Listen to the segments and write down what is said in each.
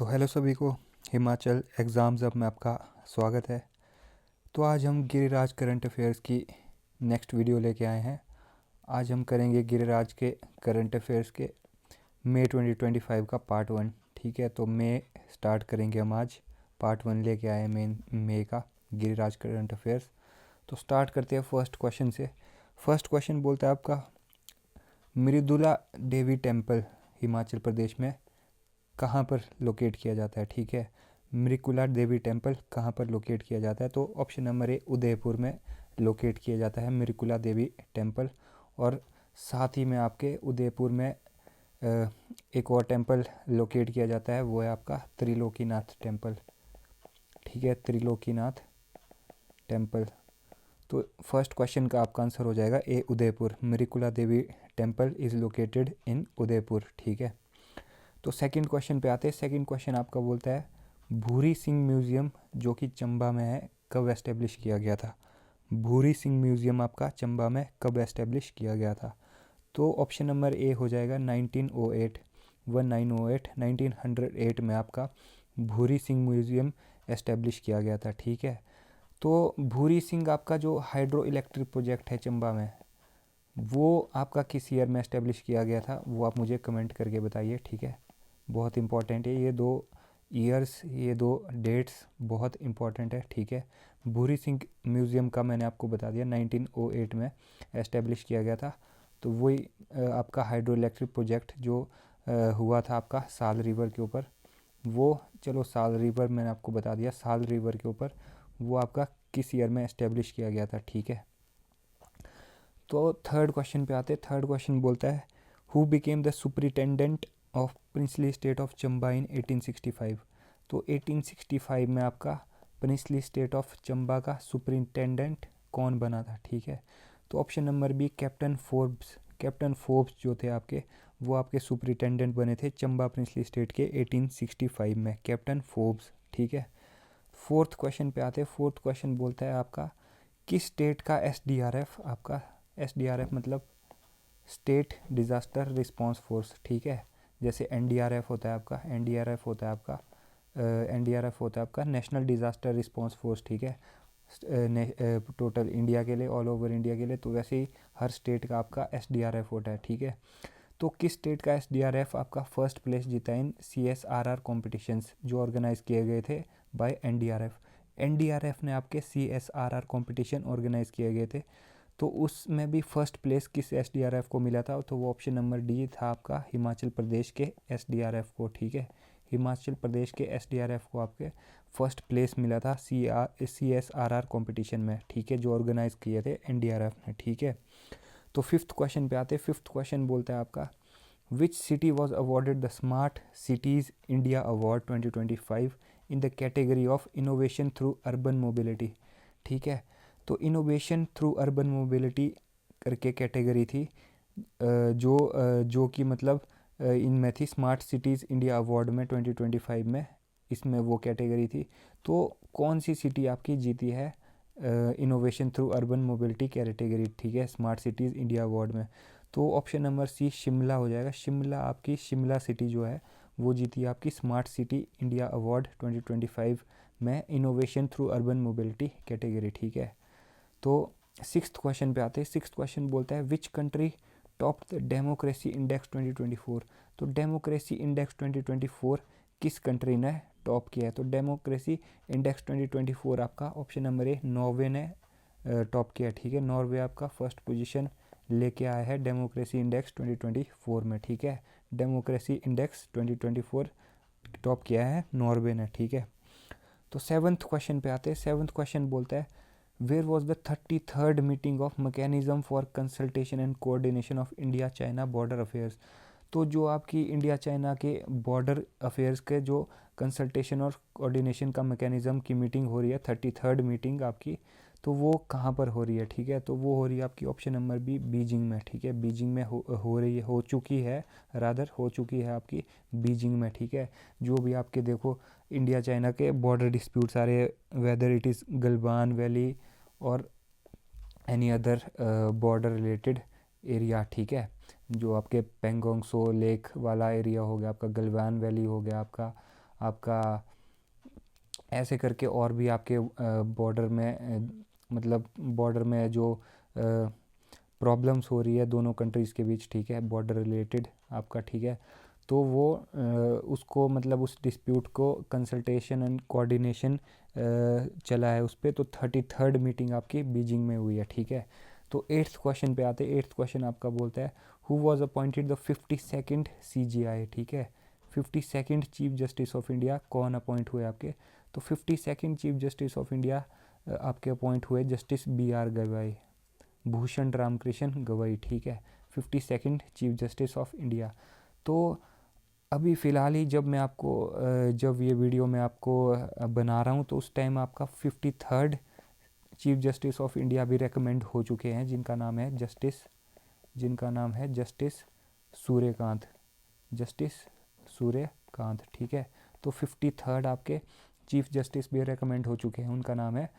तो हेलो सभी को, हिमाचल एग्ज़ाम्स अब में आपका स्वागत है। तो आज हम गिरिराज करंट अफेयर्स की नेक्स्ट वीडियो लेके आए हैं। आज हम करेंगे गिरिराज के करंट अफेयर्स के मई 2025 का पार्ट 1। ठीक है, तो मई स्टार्ट करेंगे हम आज। पार्ट 1 लेके आए हैं मई का गिरिराज करंट अफेयर्स। तो स्टार्ट करते हैं फर्स्ट क्वेश्चन से। फर्स्ट क्वेश्चन बोलता है आपका, मृदुला देवी टेम्पल हिमाचल प्रदेश में कहाँ पर लोकेट किया जाता है। ठीक है, मृकुला देवी टेम्पल कहाँ पर लोकेट किया जाता है। तो ऑप्शन नंबर ए, उदयपुर में लोकेट किया जाता है मृकुला देवी टेम्पल। और साथ ही में आपके उदयपुर में एक और टेम्पल लोकेट किया जाता है, वो है आपका त्रिलोकीनाथ टेम्पल। ठीक है, त्रिलोकीनाथ टेम्पल। तो फर्स्ट क्वेश्चन का आपका आंसर हो जाएगा A, Udaipur. Mrikula Devi temple is located in Udaipur. ठीक है, तो सेकंड क्वेश्चन पे आते हैं। सेकंड क्वेश्चन आपका बोलता है, भूरी सिंह म्यूज़ियम जो कि चंबा में है, कब एस्टेब्लिश किया गया था। भूरी सिंह म्यूज़ियम आपका चंबा में कब एस्टेब्लिश किया गया था। तो ऑप्शन नंबर ए हो जाएगा 1908, 1908, 1908 में आपका भूरी सिंह म्यूज़ियम एस्टेब्लिश किया गया था। ठीक है, तो भूरी सिंह आपका जो हाइड्रो इलेक्ट्रिक प्रोजेक्ट है चंबा में, वो आपका किस ईयर में एस्टेब्लिश किया गया था, वो आप मुझे कमेंट करके बताइए। ठीक है, बहुत इंपॉर्टेंट है ये दो ईयर्स, ये दो डेट्स बहुत इंपॉर्टेंट है। ठीक है, भूरी सिंह म्यूज़ियम का मैंने आपको बता दिया 1908 में एस्टेब्लिश किया गया था। तो वही आपका हाइड्रो इलेक्ट्रिक प्रोजेक्ट जो हुआ था आपका साल रिवर के ऊपर, वो चलो साल रिवर मैंने आपको बता दिया, साल रिवर के ऊपर वो आपका किस ईयर में एस्टेब्लिश किया गया था। ठीक है, तो थर्ड क्वेश्चन पे आते हैं। थर्ड क्वेश्चन बोलता है, who became the superintendent of princely state of Chamba in 1865। तो 1865 में आपका प्रिंसली स्टेट ऑफ चंबा का सुपरिटेंडेंट कौन बना था। ठीक है, तो option number B, captain Forbes. Captain Forbes जो थे आपके, वो आपके सुपरिटेंडेंट बने थे चंबा प्रिंसली स्टेट के 1865 में, कैप्टन फोर्ब्स। ठीक है, फोर्थ क्वेश्चन पे आते हैं। फोर्थ क्वेश्चन बोलता है आपका, किस स्टेट का एसडीआरएफ, आपका एसडीआरएफ मतलब स्टेट डिज़ास्टर रिस्पांस फोर्स। ठीक है, जैसे एनडीआरएफ होता है आपका, एनडीआरएफ होता है आपका, एनडीआरएफ होता है आपका नेशनल डिज़ास्टर रिस्पांस फोर्स। ठीक है, टोटल इंडिया के लिए, ऑल ओवर इंडिया के लिए। तो वैसे ही हर स्टेट का आपका एसडीआरएफ होता है। ठीक है, तो किस स्टेट का एसडीआरएफ आपका फर्स्ट प्लेस जीता इन सीएसआरआर कॉम्पिटिशन्स जो ऑर्गेनाइज किए गए थे बाय एनडीआरएफ। एनडीआरएफ ने आपके सीएसआरआर कॉम्पिटिशन ऑर्गेनाइज किए गए थे, तो उसमें भी फर्स्ट प्लेस किस एसडीआरएफ को मिला था। तो वो ऑप्शन नंबर डी था आपका, हिमाचल प्रदेश के एसडीआरएफ को। ठीक है, हिमाचल प्रदेश के एसडीआरएफ को आपके फर्स्ट प्लेस मिला था सीएसआरआर कॉम्पिटिशन में। ठीक है, जो ऑर्गेनाइज किए थे एनडीआरएफ ने। ठीक है, तो फिफ्थ क्वेश्चन पे आते हैं। फिफ्थ क्वेश्चन बोलता है आपका, which city was awarded the smart cities India award 2025 in the category of innovation through urban mobility. ठीक है, तो इनोवेशन थ्रू अर्बन मोबिलिटी करके कैटेगरी थी, जो कि मतलब इनमें थी स्मार्ट सिटीज़ इंडिया अवार्ड में 2025 में, इसमें वो कैटेगरी थी। तो कौन सी सिटी आपकी जीती है innovation through urban mobility category. ठीक है, स्मार्ट सिटीज़ इंडिया अवार्ड में। तो ऑप्शन नंबर सी, शिमला हो जाएगा। शिमला आपकी, शिमला सिटी जो है वो जीती आपकी स्मार्ट सिटी इंडिया अवार्ड 2025 में innovation through urban mobility category. ठीक है, तो सिक्स्थ क्वेश्चन पे आते हैं। सिक्स्थ क्वेश्चन बोलता है, which country top the democracy index 2024। तो डेमोक्रेसी इंडेक्स 2024 किस कंट्री ने टॉप किया है। तो डेमोक्रेसी इंडेक्स 2024 आपका ऑप्शन नंबर ए, नॉर्वे ने टॉप किया है। ठीक है, नॉर्वे आपका फर्स्ट पोजीशन लेके आया है डेमोक्रेसी इंडेक्स 2024 में। ठीक है, डेमोक्रेसी इंडेक्स 2024 टॉप किया है नॉर्वे ने। ठीक है, तो सेवन्थ क्वेश्चन पे आते हैं। सेवन्थ क्वेश्चन बोलता है, where was the 33rd meeting of mechanism for consultation and coordination of India China border affairs. तो जो आपकी इंडिया चाइना के बॉर्डर अफेयर्स के जो कंसल्टेशन और कोऑर्डिनेशन का मैकेनिज्म की मीटिंग हो रही है, 33rd मीटिंग आपकी, तो वो कहाँ पर हो रही है। ठीक है, तो वो हो रही है आपकी ऑप्शन नंबर बी, बीजिंग में। ठीक है, बीजिंग में हो रही है, हो चुकी है, रादर हो चुकी है आपकी बीजिंग में। ठीक है, जो भी आपके देखो इंडिया चाइना के बॉर्डर डिस्प्यूट सारे, whether it is Galwan valley और any other border related area. ठीक है, जो आपके पेंगोंग सो लेक वाला एरिया हो गया आपका, गलवान वैली हो गया आपका, आपका ऐसे करके और भी आपके बॉर्डर में मतलब बॉर्डर में जो प्रॉब्लम्स हो रही है दोनों कंट्रीज़ के बीच, ठीक है, बॉर्डर रिलेटेड आपका, ठीक है, तो वो उसको मतलब उस डिस्प्यूट को कंसल्टेशन एंड कोऑर्डिनेशन चला है उस पर। तो 33rd मीटिंग आपकी बीजिंग में हुई है, ठीक है। तो 8th क्वेश्चन पे आते हैं। 8th क्वेश्चन आपका बोलता है who was appointed the 52nd CJI, ठीक है। 52nd chief justice of India कौन अपॉइंट हुए आपके? तो 52nd chief justice of India आपके अपॉइंट हुए जस्टिस BR गवाई, भूषण रामकृष्ण गवई, ठीक है, 52nd chief justice of India. तो अभी फ़िलहाल ही जब मैं आपको जब ये वीडियो मैं आपको बना रहा हूँ तो उस टाइम आपका 53rd chief justice of India भी रेकमेंड हो चुके हैं, जिनका नाम है जस्टिस सूर्यकांत, जस्टिस सूर्यकांत, ठीक है। तो 53rd आपके चीफ जस्टिस भी रेकमेंड हो चुके हैं, उनका नाम है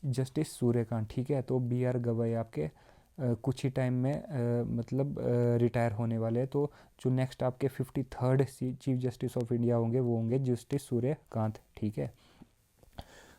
जस्टिस सूर्यकांत, ठीक है। तो BR गवई आपके कुछ ही टाइम में मतलब रिटायर होने वाले हैं। तो जो नेक्स्ट आपके 53rd chief justice of India होंगे वो होंगे जस्टिस सूर्यकांत, ठीक है।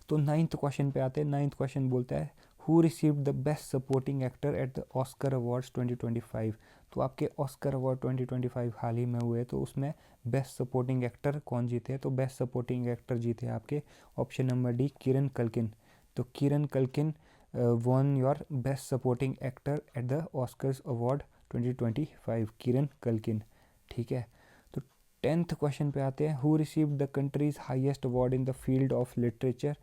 तो 9th क्वेश्चन पे आते हैं। 9th क्वेश्चन बोलता है who received the best supporting actor at the Oscar awards 2025। तो आपके ऑस्कर अवार्ड 2025 हाल ही में हुए, तो उसमें बेस्ट सपोर्टिंग एक्टर कौन जीते हैं? तो बेस्ट सपोर्टिंग एक्टर जीते हैं आपके ऑप्शन नंबर डी किरण कल्किन। तो किरण Culkin won your best supporting actor at the Oscars Award 2025, Kiran Culkin, ठीक है। तो 10th क्वेश्चन पे आते हैं who received the countries highest award in the field of literature,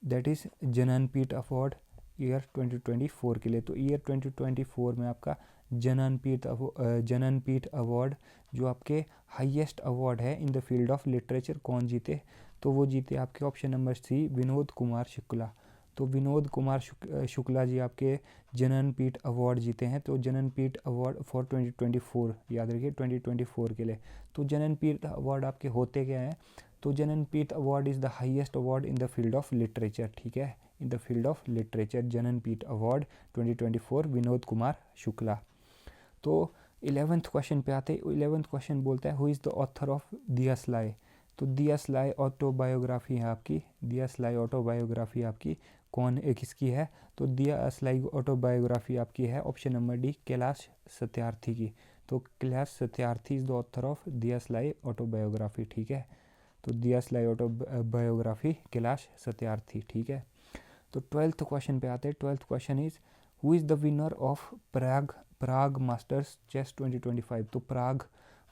that is Jnanpith award year 2024 के लिए। तो ईयर 2024 में आपका ज्ञानपीठ अवार्ड जो आपके हाईएस्ट अवार्ड है in the field of literature कौन जीते? तो वो जीते आपके option number C Vinod Kumar Shukla. तो विनोद कुमार शुक्ला जी आपके ज्ञानपीठ अवार्ड जीते हैं। तो ज्ञानपीठ अवार्ड फॉर 2024, याद रखिए 2024 के लिए। तो ज्ञानपीठ अवार्ड आपके होते क्या हैं? तो Jnanpith award is the highest award in the field of literature, ठीक है, in the field of literature Jnanpith award 2024 Vinod Kumar Shukla. तो 11th क्वेश्चन पे आते हैं। 11th क्वेश्चन बोलता है who is the author of दिया स्लाई। तो दिया स्लाई ऑटोबायोग्राफी है आपकी, दिया स्लाई ऑटोबायोग्राफी आपकी कौन किसकी है? तो दिया स्लाई ऑटोबायोग्राफी आपकी है option number D Kailash Satyarthi की। तो Kailash Satyarthi is the author of दिया स्लाई ऑटोबायोग्राफी, ठीक है। तो दिया स्लाई ऑटोबायोग्राफी कैलाश सत्यार्थी, ठीक है। तो 12th क्वेश्चन पे आते हैं। 12th question is who is the winner of Prague masters chess 2025। तो प्राग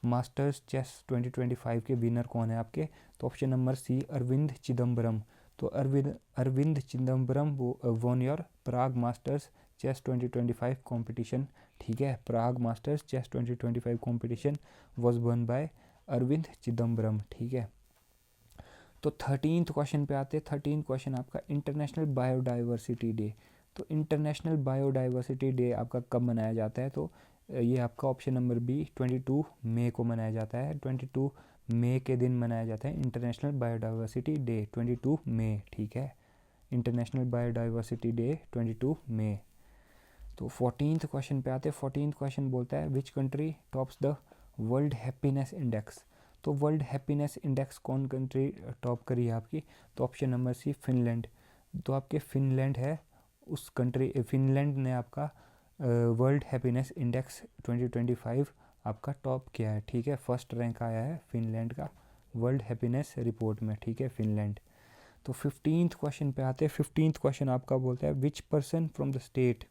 मास्टर्स चेस 2025 के विनर कौन है आपके? तो option number C Arvind Chidambaram. तो Arvind Chidambaram won your Prague masters chess 2025 competition, ठीक है। Prague masters chess 2025 competition was won by Arvind Chidambaram, ठीक है। तो 13th क्वेश्चन पे आते हैं। 13th क्वेश्चन आपका इंटरनेशनल बायोडाइवर्सिटी डे। तो इंटरनेशनल बायोडाइवर्सिटी डे आपका कब मनाया जाता है? तो ये आपका ऑप्शन नंबर बी 22 मई को मनाया जाता है। 22 मई के दिन मनाया जाता है इंटरनेशनल बायोडाइवर्सिटी डे, 22 मई, ठीक है। इंटरनेशनल बायोडाइवर्सिटी डे 22 मई। तो 14th क्वेश्चन पे आते हैं। 14th क्वेश्चन बोलता है which country tops the world happiness index. तो वर्ल्ड हैप्पीनेस इंडेक्स कौन कंट्री टॉप करी है आपकी? तो ऑप्शन नंबर सी फिनलैंड। तो आपके फिनलैंड है उस कंट्री, फिनलैंड ने आपका वर्ल्ड हैप्पीनेस इंडेक्स 2025 आपका टॉप किया है, ठीक है। फर्स्ट रैंक आया है फिनलैंड का वर्ल्ड हैप्पीनेस रिपोर्ट में, ठीक है, फिनलैंड। तो 15th क्वेश्चन पे आते हैं। 15th क्वेश्चन आपका बोलता है which person from the state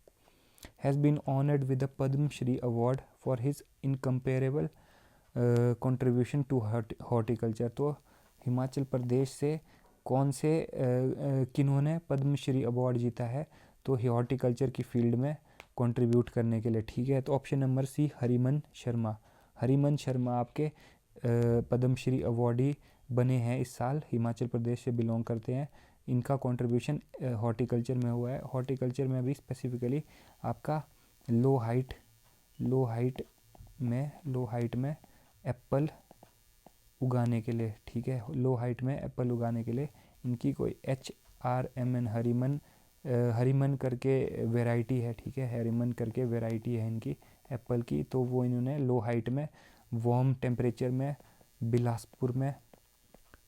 has been honoured with the Padma Shri award for his incomparable contribution to horticulture. तो हिमाचल प्रदेश से कौन से किन्होंने पद्मश्री अवार्ड जीता है? तो हॉर्टिकल्चर की फील्ड में कंट्रीब्यूट करने के लिए, ठीक है। तो option number C Hariman Sharma. Hariman Sharma आपके पद्मश्री अवार्डी बने हैं इस साल, हिमाचल प्रदेश से बिलोंग करते हैं। इनका कंट्रीब्यूशन हॉर्टिकल्चर में हुआ है। हॉर्टिकल्चर में भी स्पेसिफिकली आपका लो हाइट में एप्पल उगाने के लिए, ठीक है, लो हाइट में एप्पल उगाने के लिए इनकी कोई HRMN हरिमन करके वैरायटी है, ठीक है, हरिमन करके वैरायटी है इनकी एप्पल की। तो वो इन्होंने लो हाइट में वार्म टेम्परेचर में बिलासपुर में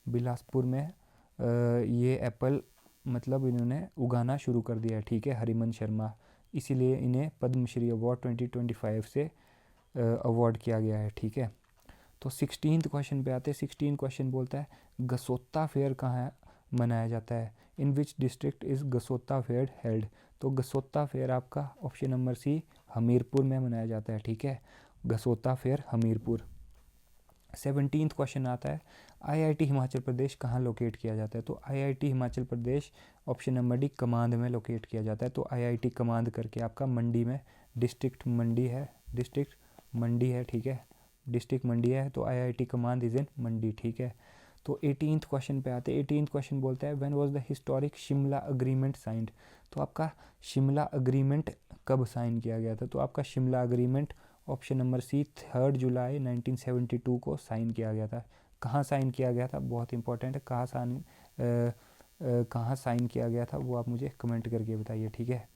बिलासपुर में ये एप्पल मतलब इन्होंने उगाना शुरू कर दिया है, ठीक है, हरिमन शर्मा, इसीलिए इन्हें पद्मश्री अवार्ड 2025 से अवार्ड किया गया है, ठीक है। तो 16th क्वेश्चन पे आते हैं। 16 क्वेश्चन बोलता है गसोता फेयर कहाँ मनाया जाता है, in which district is Gasota fair held. तो गसोता फेयर आपका ऑप्शन नंबर सी हमीरपुर में मनाया जाता है, ठीक है, Gasota fair Hamirpur. 17th question आता है आईआईटी हिमाचल प्रदेश कहाँ लोकेट किया जाता है। तो IIT Himachal Pradesh option number D Kamand में लोकेट किया जाता है। तो आईआईटी कमांद करके आपका मंडी में, डिस्ट्रिक्ट मंडी है, ठीक है, डिस्ट्रिक्ट मंडी है, तो आईआईटी कमांद इज़ इन मंडी, ठीक है। तो 18th क्वेश्चन पे आते हैं। 18th क्वेश्चन बोलता है when was the historic Shimla agreement signed. तो आपका शिमला अग्रीमेंट कब साइन किया गया था। तो आपका Shimla agreement option number C 3 जुलाई 1972 को साइन किया गया था। कहाँ साइन किया गया था, बहुत इंपॉर्टेंट है, कहाँ साइन किया गया था वो आप मुझे कमेंट करके बताइए, ठीक है,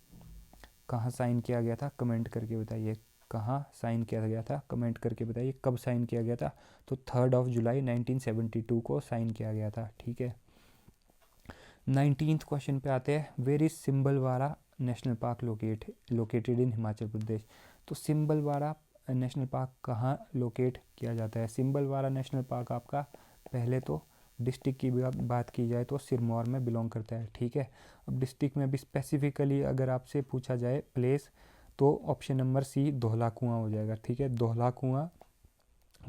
कहाँ साइन किया गया था कमेंट करके बताइए, कहाँ साइन किया गया था कमेंट करके बताइए, कब साइन किया गया था। तो 3 जुलाई 1972 को साइन किया गया था, ठीक है। 19th क्वेश्चन पे आते हैं where is Simbalbara national park located in Himachal Pradesh. तो सिंबलवाड़ा नेशनल पार्क कहाँ लोकेट किया जाता है। सिंबलवाड़ा नेशनल पार्क आपका पहले तो डिस्ट्रिक्ट की भी बात की जाए तो सिरमौर में बिलोंग करता है, ठीक है। अब डिस्ट्रिक्ट में भी स्पेसिफिकली अगर आपसे पूछा जाए प्लेस तो ऑप्शन नंबर सी धौला कुआं हो जाएगा, ठीक है, धौला कुआं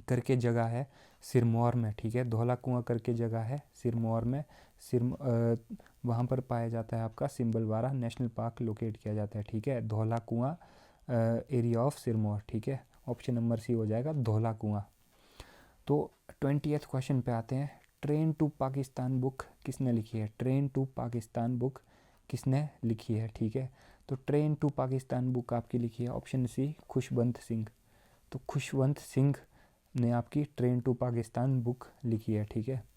करके जगह है सिरमौर में, ठीक है, धौला कुआं करके जगह है सिरमौर में, वहाँ पर पाया जाता है आपका सिंबलवाड़ा नेशनल पार्क लोकेट किया जाता है, ठीक है, धौला कुआं एरिया ऑफ सिरमौर, ठीक है, ऑप्शन नंबर सी हो जाएगा धौला कुआं। तो 20th क्वेश्चन पे आते हैं ट्रेन टू पाकिस्तान बुक किसने लिखी है। ट्रेन टू पाकिस्तान बुक किसने लिखी है, ठीक है। तो ट्रेन टू पाकिस्तान बुक आपकी लिखी है ऑप्शन सी खुशवंत सिंह। तो खुशवंत सिंह ने आपकी ट्रेन टू पाकिस्तान बुक लिखी है, ठीक है।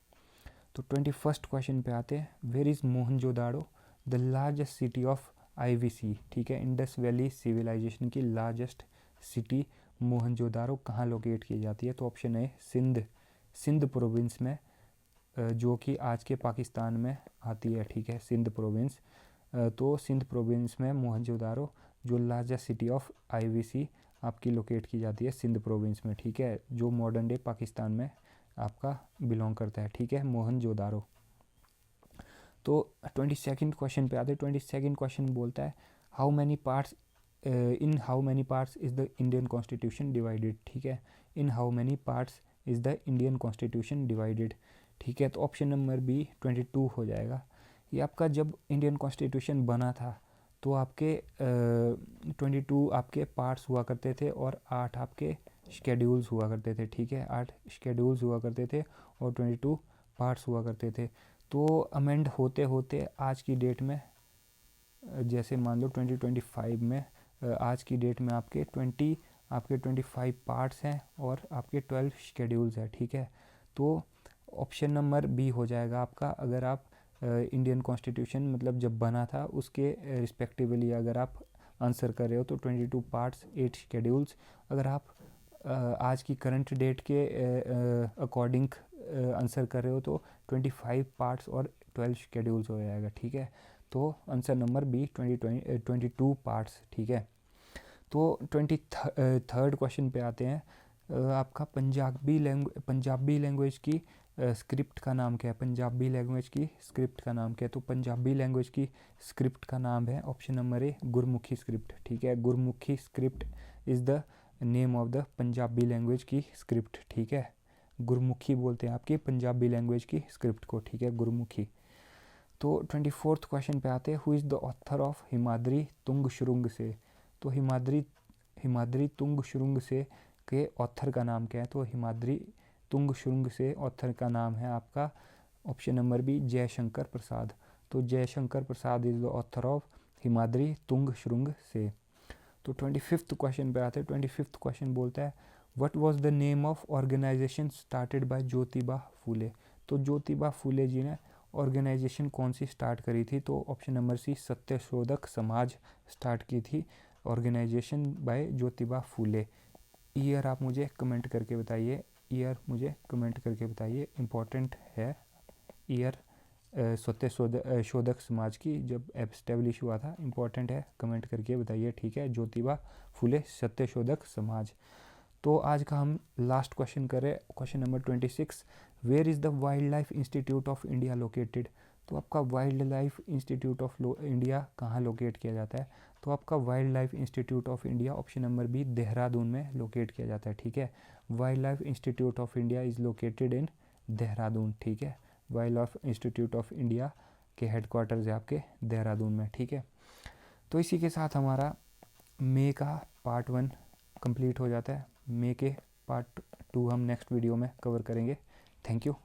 तो 21st क्वेश्चन पे आते हैं where is Mohenjodaro the largest city of IVC, ठीक है, इंडस वैली सिविलाइजेशन की लार्जेस्ट सिटी मोहनजोदाड़ो कहाँ लोकेट की जाती है। तो ऑप्शन है सिंध प्रोविंस में, जो कि आज के पाकिस्तान में आती है, ठीक है, सिंध प्रोविंस। तो सिंध प्रोविंस में मोहनजोदाड़ो जो लार्जेस्ट सिटी ऑफ आईवीसी आपकी लोकेट की जाती है सिंध प्रोविंस में, ठीक है, जो मॉडर्न डे पाकिस्तान में आपका बिलोंग करता है, ठीक है, मोहनजोदाड़ो। तो 22nd क्वेश्चन पे आते हैं। 22nd क्वेश्चन बोलता है how many parts is the Indian constitution divided, ठीक है, in how many parts is the Indian constitution divided, ठीक है। तो ऑप्शन नंबर बी 22 हो जाएगा। ये आपका जब इंडियन कॉन्स्टिट्यूशन बना था तो आपके 22 आपके पार्ट्स हुआ करते थे और 8 आपके शेड्यूल्स हुआ करते थे, ठीक है, 8 शेड्यूल्स हुआ करते थे और 22 पार्ट्स हुआ करते थे। तो अमेंड होते होते आज की डेट में जैसे मान लो 2025 में आज की डेट में आपके 25 पार्ट्स हैं और आपके 12 शेड्यूल्स हैं, ठीक है। तो ऑप्शन नंबर बी हो जाएगा आपका। अगर आप इंडियन कॉन्स्टिट्यूशन मतलब जब बना था उसके रिस्पेक्टिवली अगर आप आंसर कर रहे हो तो 22 पार्ट्स 8 शेड्यूल्स। अगर आप आज की करंट डेट के अकॉर्डिंग आंसर कर रहे हो तो 25 पार्ट्स और 12 शेड्यूल्स हो जाएगा, ठीक है। तो आंसर नंबर बी 22 पार्ट्स, ठीक है। तो 23rd क्वेश्चन पे आते हैं। आपका पंजाबी लैंग्वेज की स्क्रिप्ट का नाम क्या है। पंजाबी लैंग्वेज की स्क्रिप्ट का नाम क्या है। तो पंजाबी लैंग्वेज की स्क्रिप्ट का नाम है option number A Gurmukhi script, ठीक है, Gurmukhi script is the name of the Punjabi language की स्क्रिप्ट, ठीक है, गुरमुखी बोलते हैं आपकी पंजाबी लैंग्वेज की स्क्रिप्ट को, ठीक है, गुरमुखी। तो 24th क्वेश्चन पे आते हैं who is the author of Himadri Tung Shrung Se. तो हिमाद्री तुंग शुरुंग से के ऑथर का नाम क्या है। तो हिमाद्री तुंग शुरुंग से ऑथर का नाम है आपका option number B Jaishankar Prasad. तो Jaishankar Prasad is the author of Himadri Tung Shrung Se. तो 25th क्वेश्चन पे आते हैं। 25th क्वेश्चन बोलता है what was the name of organisation started by Jyotiba Phule. तो ज्योतिबा फूले जी ने ऑर्गेनाइजेशन कौन सी स्टार्ट करी थी। तो ऑप्शन नंबर सी सत्यशोधक समाज स्टार्ट की थी organization by Jyotiba Phule. Year आप मुझे कमेंट करके बताइए, ईयर मुझे कमेंट करके बताइए, इम्पॉर्टेंट है ईयर सत्य शोधक समाज की जब एस्टेब्लिश हुआ था, इम्पोर्टेंट है, कमेंट करके बताइए, ठीक है। ज्योतिबा फुले सत्य शोधक समाज। तो आज का हम लास्ट क्वेश्चन करें, question number 26, where is the wild life institute of India located. तो आपका wild life institute of India कहाँ लोकेट किया जाता है? तो आपका wild life institute of India option number B Dehradun में लोकेट किया जाता है, ठीक है। Wild life institute of India is located in Dehradun, ठीक है। Wild life institute of India के हेडक्वार्टर्स है आपके देहरादून में, ठीक है। तो इसी के साथ हमारा मे का पार्ट 1 कंप्लीट हो जाता है। मे के पार्ट 2 हम नेक्स्ट वीडियो में कवर करेंगे। Thank you.